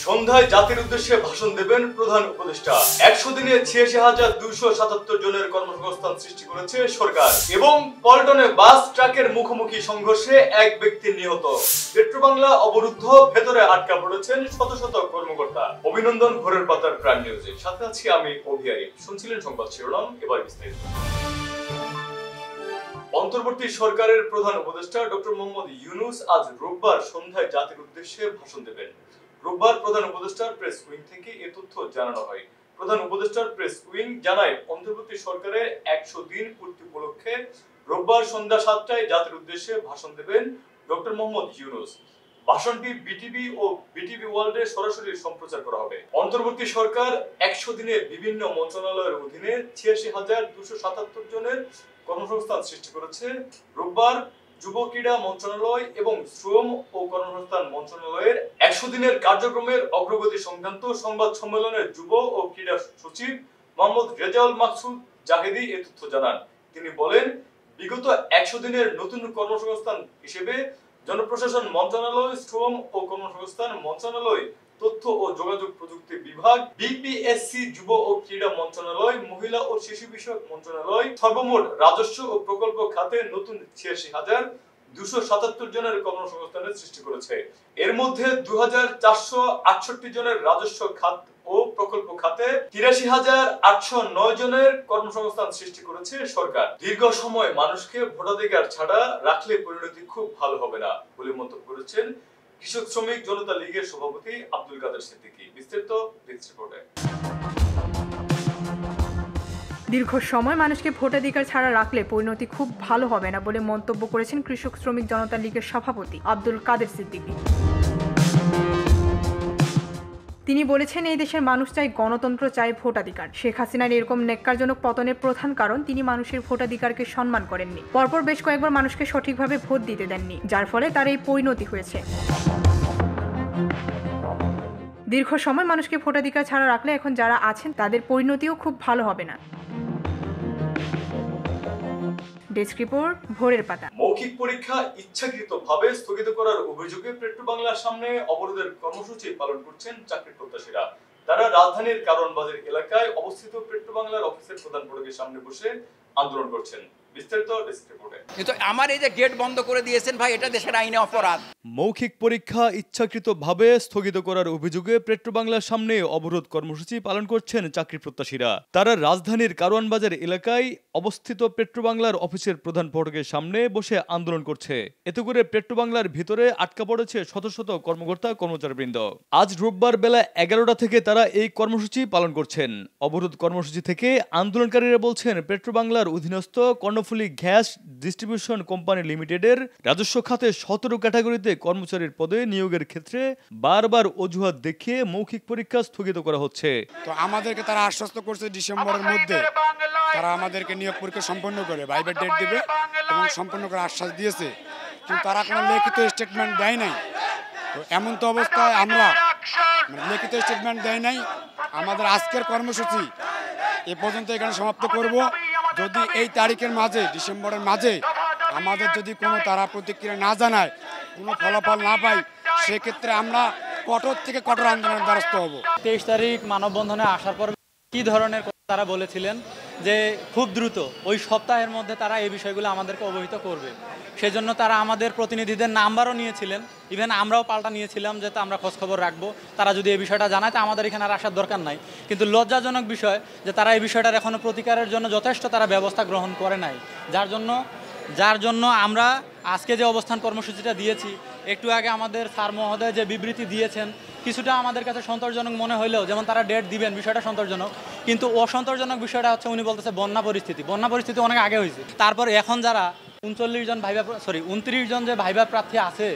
সন্ধ্যায় জাতির উদ্দেশ্যে ভাষণ দেবেন প্রধান উপদেষ্টা। 100 দিনে 86,277 জনের কর্মসংস্থান সৃষ্টি করেছে সরকার। এবং পল্টনে বাস ট্রাকের মুখোমুখি সংঘর্ষে এক ব্যক্তি নিহত। পেট্রোবাংলা অবরুদ্ধ, ভেতরে আটকা পড়েছেন শত শত কর্মকর্তা। অভিনন্দন ভোরের পাতার প্রাইম নিউজে, সাথে আছি আমি অভিয়ারি। শুনছিলেন সংবাদ শিরোনাম, এবার বিস্তারিত। অন্তর্বর্তী সরকারের প্রধান উপদেষ্টা ডক্টর মোহাম্মদ ইউনূস আজ রোববার সন্ধ্যায় জাতির উদ্দেশ্যে ভাষণ দেবেন। রোববার প্রধান উপদেষ্টার প্রেস উইং থেকে এ তথ্য জানানো হয়। প্রধান উপদেষ্টার প্রেস উইং জানায়, অন্তর্বর্তী সরকারের 100 দিন পূর্তি উপলক্ষে রোববার সন্ধ্যা 7টায় জাতির উদ্দেশ্যে ভাষণ দেবেন ডক্টর মোহাম্মদ ইউনূস। ভাষণটি বিটিভি ও বিটিভি ওয়ার্ল্ডে সরাসরি সম্প্রচার করা হবে। অন্তর্বর্তী সরকার 100 দিনে বিভিন্ন মন্ত্রণালয়ের অধীনে 86,277 জনের কর্মসংস্থান সৃষ্টি করেছে। রোববার যুব ক্রীড়া মন্ত্রণালয় এবং শ্রম ও কর্মসংস্থান মন্ত্রণালয়ের 100 দিনের কার্যক্রমের অগ্রগতি সংক্রান্ত সংবাদ সম্মেলনের যুব ও ক্রীড়া সচিব মোহাম্মদ রেজাউল মাকসুদ জাহেদি এ তথ্য জানান। তিনি বলেন, বিগত 100 দিনের নতুন কর্মসংস্থান হিসেবে জনপ্রশাসন মন্ত্রণালয়, শ্রম ও কর্মসংস্থান মন্ত্রণালয়, তথ্য ও যোগাযোগ প্রযুক্তি বিভাগ, বিপিএসসি, যুব ও ক্রীড়া মন্ত্রণালয়, মহিলা ও শিশু বিষয়ক মন্ত্রণালয় সর্বমোট রাজস্ব ও প্রকল্প খাতে নতুন 86,277 জনের কর্মসংস্থানের সৃষ্টি করেছে। এর মধ্যে 2,468 জনের রাজস্ব খাত ও প্রকল্প খাতে, 83,809 জনের কর্মসংস্থান সৃষ্টি করেছে সরকার। দীর্ঘ সময় মানুষকে ভোটাধিকার ছাড়া রাখলে পরিণতি খুব ভালো হবে না বলে মন্তব্য করেছেন কৃষক শ্রমিক জনতা লীগের সভাপতি আব্দুল কাদের সিদ্দিকী। বিস্তারিত ডেস্ক রিপোর্টে। দীর্ঘ সময় মানুষকে ভোটাধিকার ছাড়া রাখলে পরিণতি খুব ভালো হবে না বলে মন্তব্য করেছেন কৃষক শ্রমিক জনতা লীগের সভাপতি আব্দুল কাদের সিদ্দিকী। তিনি বলেছেন, এই দেশের মানুষ চাই গণতন্ত্র, চাই ভোটাধিকার। শেখ হাসিনার এরকম ন্যাক্কারজনক পতনের প্রধান কারণ তিনি মানুষের ভোটাধিকারকে সম্মান করেননি। পরপর বেশ কয়েকবার মানুষকে সঠিকভাবে ভোট দিতে দেননি, যার ফলে তার এই পরিণতি হয়েছে। দীর্ঘ সময় মানুষকে ভোটাধিকার ছাড়া রাখলে এখন যারা আছেন তাদের পরিণতিও খুব ভালো হবে না। ডেস্ক রিপোর্ট, ভোরের পাতা। মৌখিক পরীক্ষা ইচ্ছাকৃতভাবে স্থগিত করার অভিযোগে পেট্রোবাংলার সামনে অবরোধের কর্মসূচি পালন করছেন চাকরি প্রত্যাশীরা। তারা রাজধানীর কারওয়ানবাজার এলাকায় অবস্থিত পেট্রোবাংলার অফিসের প্রধান ফটকের সামনে বসে আন্দোলন করছেন। বিস্তারিত ডেস্ক রিপোর্টে। কিন্তু আমার এই যে গেট বন্ধ করে দিয়েছেন ভাই, এটা দেশের আইনে অপরাধ। মৌখিক পরীক্ষা ইচ্ছাকৃতভাবে স্থগিত করার অভিযোগে পেট্রোবাংলার সামনে অবরোধ কর্মসূচি পালন করছেন চাকরি প্রত্যাশীরা। তারা রাজধানীর কারওয়ানবাজার এলাকায় অবস্থিত পেট্রোবাংলার অফিসের প্রধান ফটকের সামনে বসে আন্দোলন করছে। এতে করে পেট্রোবাংলার ভিতরে আটকা পড়েছে শত শত কর্মকর্তা কর্মচারীবৃন্দ। আজ রোববার বেলা 11টা থেকে তারা এই কর্মসূচি পালন করছেন। অবরোধ কর্মসূচি থেকে আন্দোলনকারীরা বলছেন, পেট্রোবাংলার অধীনস্থ কর্ণফুলী গ্যাস ডিস্ট্রিবিউশন কোম্পানি লিমিটেডের রাজস্ব খাতে 17 ক্যাটাগরিতে কর্মচারীর পদে নিয়োগের ক্ষেত্রে বারবার অজুহাত দেখিয়ে মৌখিক পরীক্ষা স্থগিত করা হচ্ছে। তো আমাদেরকে তারা আশ্বস্ত করছে ডিসেম্বরের মধ্যে তারা আমাদেরকে নিয়োগ পরীক্ষা সম্পন্ন করে ভাইবার ডেট দেবে এবং সম্পন্ন করে আশ্বাস দিয়েছে, কিন্তু তারা কোনো লিখিত স্টেটমেন্ট দেয় নাই। তো এমন তো অবস্থায় আমরা লিখিত স্টেটমেন্ট দেয় নাই। আমাদের আজকের কর্মসূচি এ পর্যন্ত এখানে সমাপ্ত করব। যদি এই তারিখের মাঝে, ডিসেম্বরের মাঝে আমাদের যদি কোনো তারা প্রতিক্রিয়া না জানায়, কোনো ফলাফল না পাই, সেক্ষেত্রে আমরা কঠোর থেকে কঠোর আন্দোলনের দ্বারস্থ হব। 23 তারিখ মানববন্ধনে আসার পর কি ধরনের কথা তারা বলেছিলেন যে খুব দ্রুত ওই সপ্তাহের মধ্যে তারা এই বিষয়গুলো আমাদেরকে অবহিত করবে। সেজন্য তারা আমাদের প্রতিনিধিদের নাম্বারও নিয়েছিলেন, ইভেন আমরাও পাল্টা নিয়েছিলাম যে আমরা খোঁজখবর রাখবো, তারা যদি এই বিষয়টা জানায় তা আমাদের এখানে আর আসার দরকার নাই। কিন্তু লজ্জাজনক বিষয় যে তারা এই বিষয়টার এখনও প্রতিকারের জন্য যথেষ্ট তারা ব্যবস্থা গ্রহণ করে নাই, যার জন্য আমরা আজকে যে অবস্থান কর্মসূচিটা দিয়েছি, একটু আগে আমাদের স্যার মহোদয় যে বিবৃতি দিয়েছেন কিছুটা আমাদের কাছে সন্তোষজনক মনে হইলেও, যেমন তারা ডেট দিবেন বিষয়টা সন্তোষজনক, কিন্তু অসন্তোষজনক বিষয়টা হচ্ছে উনি বলতেছে বন্যা পরিস্থিতি অনেক আগে হয়েছে। তারপর এখন যারা 29 জন যে ভাইবা প্রার্থী আছে,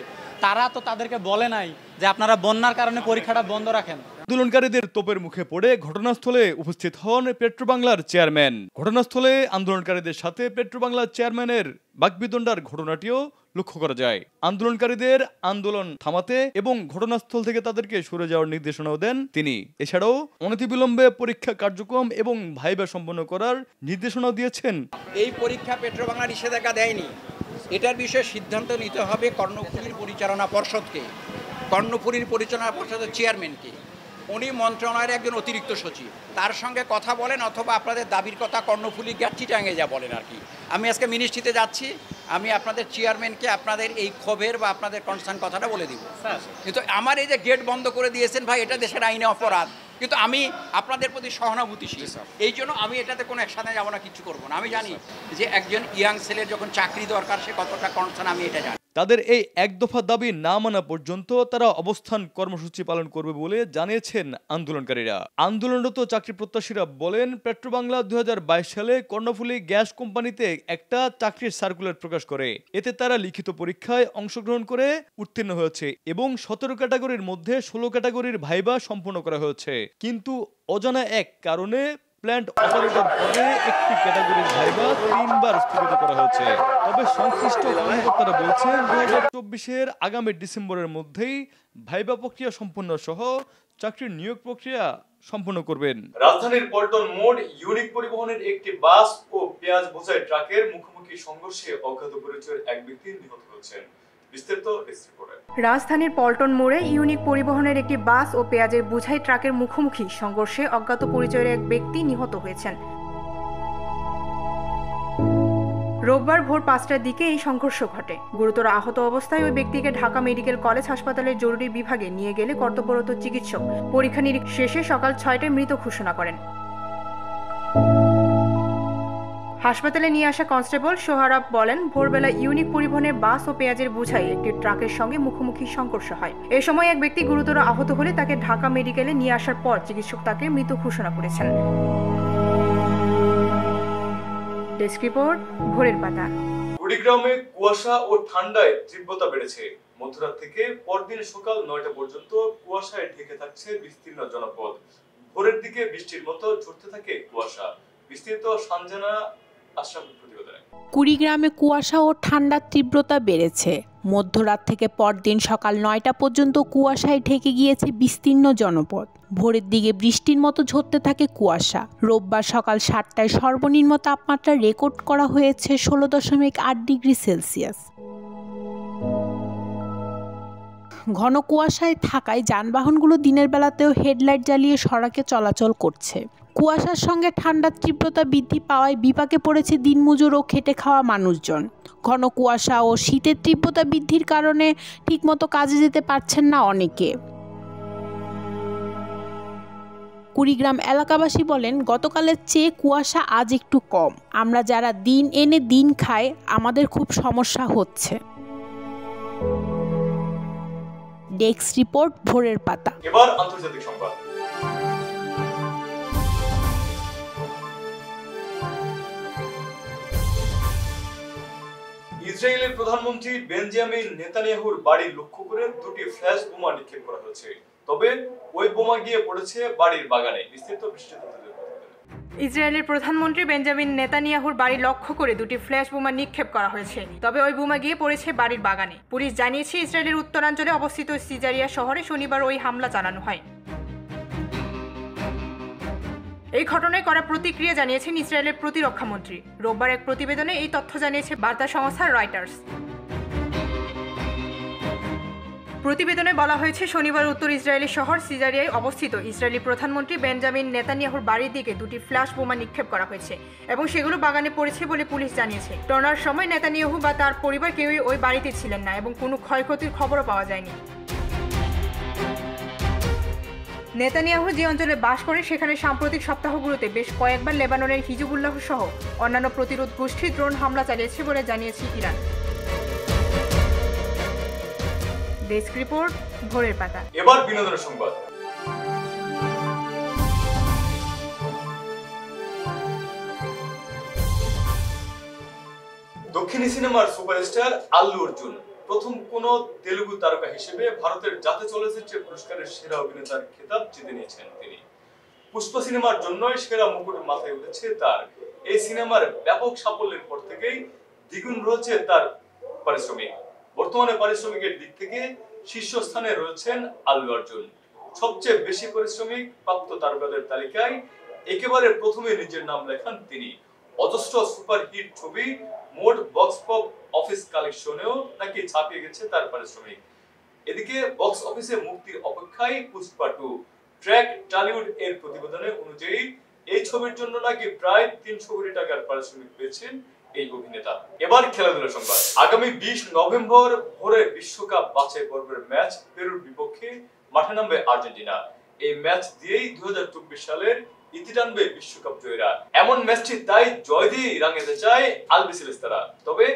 তারা তো তাদেরকে বলে নাই যে আপনারা বন্যার কারণে পরীক্ষাটা বন্ধ রাখেন। আন্দোলনকারীদের তোপের মুখে পড়ে ঘটনাস্থলে উপস্থিত হন পেট্রোবাংলার চেয়ারম্যান। ঘটনাস্থলে আন্দোলনকারীদের সাথে পেট্রোবাংলার চেয়ারম্যানের বাকবিতণ্ডার ঘটনাটিও লক্ষ্য করা যায়। আন্দোলনকারীদের আন্দোলন থামাতে এবং ঘটনাস্থল থেকে তাদেরকে সরে যাওয়ার নির্দেশনাও দেন তিনি। এছাড়াও অনতিবিলম্বে পরীক্ষা কার্যক্রম এবং ভাইবা সম্পন্ন করার নির্দেশনাও দিয়েছেন। এই পরীক্ষা পেট্রোবাংলা নিষেধাজ্ঞা দেয়নি, এটার বিষয়ে সিদ্ধান্ত নিতে হবে কর্ণফুলীর পরিচালনা পর্ষদকে। কর্ণফুলীর পরিচালনা পর্ষদের চেয়ারম্যানকে, উনি মন্ত্রণালয়ের একজন অতিরিক্ত সচিব, তার সঙ্গে কথা বলেন অথবা আপনাদের দাবির কথা কর্ণফুলী চিটাঙে যা বলেন আর কি। আমি আজকে মিনিস্ট্রিতে যাচ্ছি, আমি আপনাদের চেয়ারম্যানকে আপনাদের এই ক্ষোভের বা আপনাদের কনসার্ন কথাটা বলে দিব। কিন্তু আমার এই যে গেট বন্ধ করে দিয়েছেন ভাই, এটা দেশের আইনে অপরাধ, কিন্তু আমি আপনাদের প্রতি সহানুভূতিশীল, এই জন্য আমি এটাতে কোনো একসাথে যাবো না, কিছু করবো না। আমি জানি যে একজন ইয়াং ছেলের যখন চাকরি দরকার সে কতটা কনসার্ন, আমি এটা জানি। তাদের এই এক দফা দাবি না মানা পর্যন্ত তারা অবস্থান কর্মসূচি পালন করবে বলে জানিয়েছেন আন্দোলনকারীরা। আন্দোলনরত চাকরি প্রত্যাশীরা বলেন, পেট্রোবাংলা 2022 সালে কর্ণফুলী গ্যাস কোম্পানিতে একটা চাকরির সার্কুলার প্রকাশ করে। এতে তারা লিখিত পরীক্ষায় অংশগ্রহণ করে উত্তীর্ণ হয়েছে এবং 17 ক্যাটাগরির মধ্যে 16 ক্যাটাগরির ভাইবা সম্পন্ন করা হয়েছে। কিন্তু অজানা এক কারণে প্ল্যান্ট অপারেটর পদে একটি ক্যাটাগরির ভাইবা 3 বার স্থগিত করা হয়েছে। তবে সংশ্লিষ্ট কর্মকর্তারা বলছেন 2024-এর আগামী ডিসেম্বরের মধ্যেই ভাইবা প্রক্রিয়া সম্পন্ন সহ চাকরির নিয়োগ প্রক্রিয়া সম্পন্ন করবেন। রাজধানীর পল্টন মোড় ইউনিক পরিবহনের একটি বাস ও পেঁয়াজ বোঝাই ট্রাকের মুখোমুখি সংঘর্ষে অজ্ঞাত পরিচয়ের এক ব্যক্তি নিহত হয়েছেন। রাজধানীর পল্টন মোড়ে ইউনিক পরিবহনের একটি বাস ও পেঁয়াজের বোঝাই ট্রাকের মুখোমুখি সংঘর্ষে অজ্ঞাত পরিচয়ের এক ব্যক্তি নিহত হয়েছেন। রোববার ভোর 5টার দিকে এই সংঘর্ষ ঘটে। গুরুতর আহত অবস্থায় ওই ব্যক্তিকে ঢাকা মেডিকেল কলেজ হাসপাতালের জরুরি বিভাগে নিয়ে গেলে কর্তব্যরত চিকিৎসক পরীক্ষা নিরীক্ষা শেষে সকাল 6টায় মৃত ঘোষণা করেন। হাসপাতালে নিয়ে আসা কনস্টেবল সোহারাব বলেন, ভোরবেলা ইউনিক পরিবহনের বাস ও পেঁয়াজের বোঝাই একটি ট্রাকের সঙ্গে মুখোমুখি সংঘর্ষ হয়। এ সময় এক ব্যক্তি গুরুতর আহত হলে তাকে ঢাকা মেডিকেলে নিয়ে আসার পর চিকিৎসক তাকে মৃত ঘোষণা করেছেন। ডেস্ক রিপোর্ট, ভোরের পাতা। কুড়িগ্রামে কুয়াশা ও ঠান্ডায় তীব্রতা বেড়েছে। মধ্যরাত থেকে পরদিন সকাল 9টা পর্যন্ত কুয়াশায় ঢেকে থাকছে বিস্তীর্ণ জনপদ। ভোরের দিকে বৃষ্টির মতো ঝরতে থাকে কুয়াশা। বিস্তারিত সঞ্জনা আশরাফের প্রতিবেদনে। কুড়িগ্রামে কুয়াশা ও ঠান্ডার তীব্রতা বেড়েছে। মধ্যরাত থেকে পরদিন সকাল 9টা পর্যন্ত কুয়াশায় ঢেকে গিয়েছে বিস্তীর্ণ জনপদ। ভোরের দিকে বৃষ্টির মতো ঝরতে থাকে কুয়াশা। রোববার সকাল 7টায় সর্বনিম্ন তাপমাত্রা রেকর্ড করা হয়েছে 16.8 ডিগ্রি সেলসিয়াস। ঘন কুয়াশায় থাকায় যানবাহনগুলো দিনের বেলাতেও হেডলাইট জ্বালিয়ে সড়কে চলাচল করছে। কুয়াশার সঙ্গে ঠান্ডার তীব্রতা বৃদ্ধি পাওয়ায় বিপাকে পড়েছে দিনমজুর ও খেটে খাওয়া মানুষজন। ঘন কুয়াশা ও শীতের তীব্রতা বৃদ্ধির কারণে ঠিকমতো কাজে যেতে পারছেন না অনেকে। কুড়িগ্রাম এলাকাবাসী বলেন, গতকালের চেয়ে কুয়াশা আজ একটু কম। আমরা যারা দিন এনে দিন খাই, আমাদের খুব সমস্যা হচ্ছে। ডেস্ক রিপোর্ট, ভোরের পাতা। এবার আন্তর্জাতিক সংবাদ। ইসরায়েলের প্রধানমন্ত্রী বেঞ্জামিন নেতানিয়াহুর বাড়ি লক্ষ্য করে দুটি ফ্ল্যাশ বোমা নিক্ষেপ করা হয়েছে। তবে ওই বোমা গিয়ে পড়েছে বাড়ির বাগানে। বিস্তারিত ইসরায়েলের প্রধানমন্ত্রী বেঞ্জামিন নেতানিয়াহুর বাড়ি লক্ষ্য করে দুটি ফ্ল্যাশ বোমা নিক্ষেপ করা হয়েছে। তবে ওই বোমা গিয়ে পড়েছে বাড়ির বাগানে। পুলিশ জানিয়েছে, ইসরায়েলের উত্তরাঞ্চলে অবস্থিত সিজারিয়া শহরে শনিবার ওই হামলা চালানো হয়। এই ঘটনায় কড়া প্রতিক্রিয়া জানিয়েছেন ইসরায়েলের প্রতিরক্ষা মন্ত্রী। রোববার এক প্রতিবেদনে এই তথ্য জানিয়েছে বার্তা সংস্থা রয়টার্স। প্রতিবেদনে বলা হয়েছে, শনিবার উত্তর ইসরায়েলি শহর সিজারিয়ায় অবস্থিত ইসরায়েলি প্রধানমন্ত্রী বেঞ্জামিন নেতানিয়াহুর বাড়ির দিকে দুটি ফ্ল্যাশ বোমা নিক্ষেপ করা হয়েছে এবং সেগুলো বাগানে পড়েছে বলে পুলিশ জানিয়েছে। টর্নার সময় নেতানিয়াহু বা তার পরিবার কেউই ওই বাড়িতে ছিলেন না এবং কোনো ক্ষয়ক্ষতির খবরও পাওয়া যায়নি। নেতানিয়াহু যে অঞ্চলে বাস করেন সেখানে সাম্প্রতিক সপ্তাহগুলোতে বেশ কয়েকবার লেবাননের হিজবুল্লাহ সহ অন্যান্য প্রতিরোধ গোষ্ঠী ড্রোন হামলা চালিয়েছে বলে জানিয়েছে ইরান। ডেস্ক রিপোর্ট, ভোরের পাতা। এবার বিনোদনের সংবাদ। দক্ষিণী সিনেমার সুপারস্টার আল্লু অর্জুন প্রথম কোন তেলুগু তারকা হিসেবে ভারতের জাতীয় চলচ্চিত্র পুরস্কারের সেরা অভিনেতার খেতাব জিতে নিয়েছেন তিনি। পুষ্পা সিনেমার জন্যই সেরা মুকুট মাথায় উঠেছে তার। এই সিনেমার ব্যাপক সাফল্যের পর থেকেই দ্বিগুণ রয়েছে তার পারিশ্রমিক। বর্তমানে পারিশ্রমিকের দিক থেকে শীর্ষস্থানে রয়েছেন আল্লু অর্জুন। সবচেয়ে বেশি পারিশ্রমিক প্রাপ্ত তারকাদের তালিকায় একেবারে প্রথমে নিজের নাম লেখান তিনি। অজস্র সুপারহিট ছবি, মোট বক্স অফিস কালেকশনেও নাকি ছাপিয়ে গেছে তার পারিশ্রমিক। এদিকে বক্স অফিসে মুক্তির অপেক্ষায় পুষ্পা 2 ট্র্যাক টলিউড এর প্রতিবেদনে অনুযায়ী এই ছবির জন্য নাকি প্রায় 300 কোটি টাকার পারিশ্রমিক পেয়েছেন এই অভিনেতা। এবার খেলাধুলার সংবাদ। আগামী 20 নভেম্বর ভোরে বিশ্বকাপ বাছাই পর্বের ম্যাচ পেরুর বিপক্ষে মাঠে নামবে আর্জেন্টিনা। এই ম্যাচ দিয়েই 2024 সালের ইতি টানবে বিশ্বকাপ জয়ীরা। এমন ম্যাচটি তাই জয় দিয়ে রাঙাতে চায় আলবিসেলেস্তারা। তবে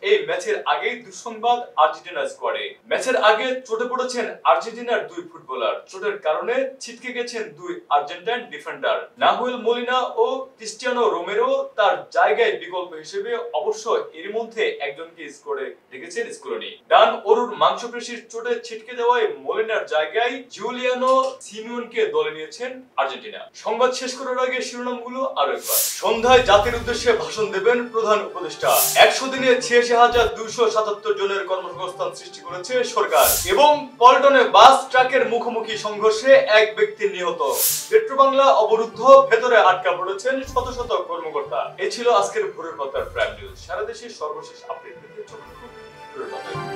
এই ম্যাচের আগেই দুঃসংবাদ আর্জেন্টিনা স্কোয়াডে। ম্যাচের আগে চোটে পড়েছেন আর্জেন্টিনার 2 ফুটবলার। চোটের কারণে ছিটকে গেছেন 2 আর্জেন্টাইন ডিফেন্ডার নাহুয়েল মোলিনা ও ক্রিস্টিয়ানো রোমেরো। তার জায়গায় বিকল্প হিসেবে অবশ্য এর মধ্যে একজনকে স্কোয়াডে রেখেছেন স্কোলনি। ডান ওরুর মাংসপেশির চোটে ছিটকে যাওয়ায় মোলিনার জায়গায় জুলিয়ানো সিমিওনকে দলে নিয়েছেন আর্জেন্টিনা। সংবাদ শেষ করার আগে শিরোনামগুলো আরো একবার। সন্ধ্যায় জাতির উদ্দেশ্যে ভাষণ দেবেন প্রধান উপদেষ্টা। 100 দিনে 86,277 জনের কর্মসংস্থান সৃষ্টি করেছে সরকার। এবং পল্টনে বাস ট্রাকের মুখোমুখি সংঘর্ষে এক ব্যক্তি নিহত। পেট্রোবাংলা অবরুদ্ধ, ভেতরে আটকা পড়েছেন শত শত কর্মকর্তা। এই ছিল আজকের ভোরের বার্তার প্রাইম নিউজ। সারা দেশের সর্বশেষ আপডেট পেতে চোখ রাখুন ভোরের বার্তায়।